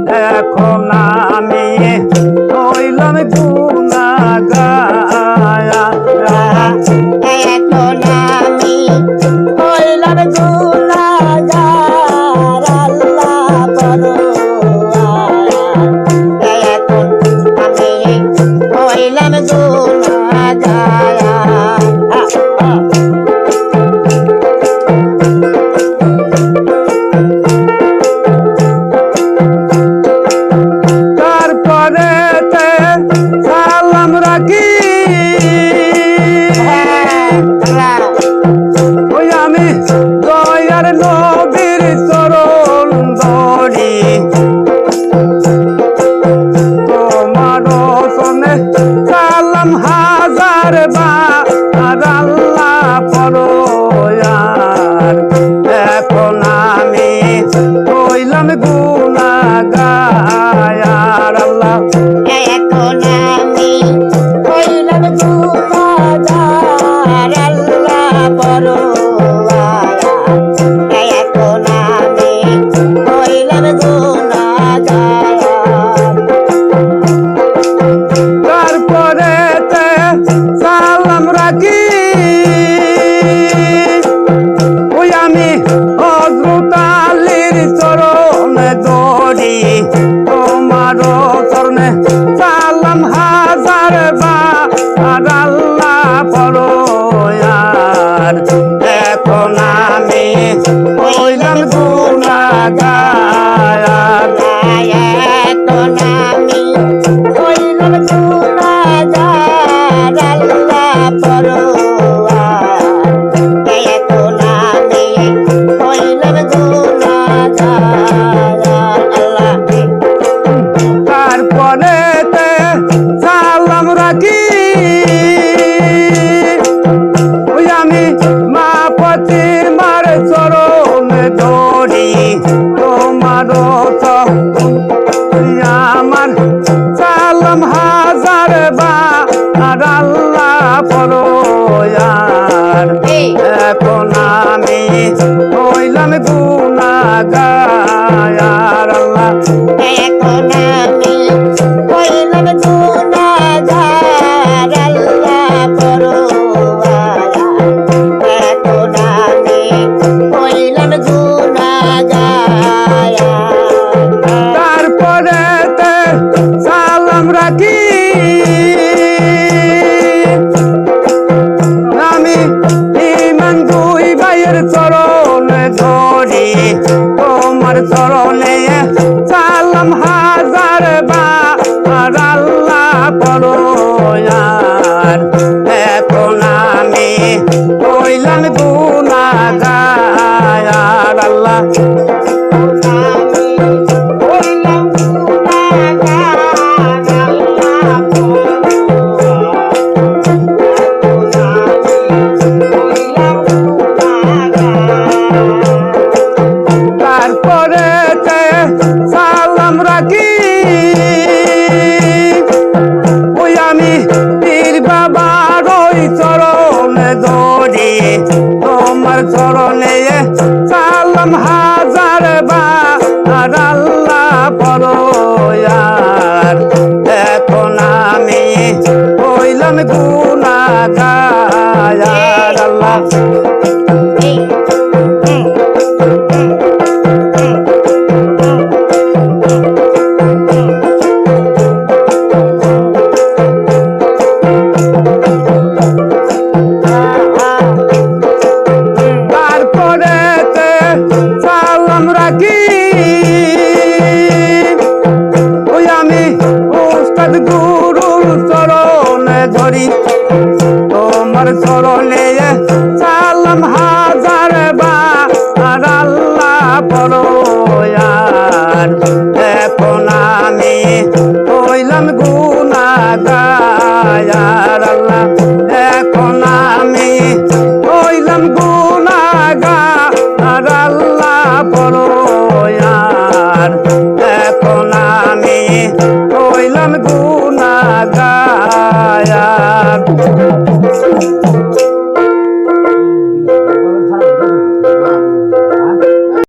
এখন আমি হইলাম গুনাহগার এখন আমি হইলাম গুনাহগার আল্লাহ বড় এখন আমি হইলাম গুনাহগার তারপরে সালাম রাখি ওই আমি দয়ার নবীর চরণ ধরি তোমার সনে সালাম হাজার বার আল্লাহ পরয়ার এখন আমি হইলাম গুনাহগার আল্লাহ এখন আমি হইলাম গুনাহগার আল্লাহ বড় এখন আমি হইলাম গুনাহগার তারপরে সালাম রাখি ওই আমি হযরত আলীর চরণে ধরি তোমার চরণে সালাম হাজার বার আল্লাহ পরয়ার এখন আমি হইলাম গুনাহগার এখন আমি হইলাম গুনাহগার আল্লাহ বড় এখন আমি হইলাম গুনাহগার আল্লাহ তারপরে সালাম রাখি ওই আমি মা পতি মার চরণ ধরি তোমার আমার সালাম হাজার বার আল্লাহ পরয়ার এখন আমি হইলাম গুনাহগার আল্লাহ এখন আমি হইলাম গুনাহগার আল্লাহ বড় এখন আমি হইলাম গুনাহগার তারপরে সালাম রাখি আমি ইমান দুই ভাইয়ের চরণে ধরি তোমার চরণে সালাম হাজার বার আল্লাহ পরয়ার এখন আমি হইলাম গুনাহগার আল্লাহ তারপরে সালাম রাখি ওই আমি পীর বাবার ওই চরণে ধরি তোমার চরণে সালাম হাজার বার আল্লাহ পরয়ার এখন আমি হইলাম গুনাহগার আল্লাহ তারপরে সালাম রাখি ওই আমি উস্তাদ গুরুর চরণে ধরি তোমার চরণে সালাম হাজার বার আল্লাহ পরয়ার এখন আমি হইলাম গুনাহগার আল্লাহ এখন আমি হইলাম গুনাহগার আল্লাহ পরয়ার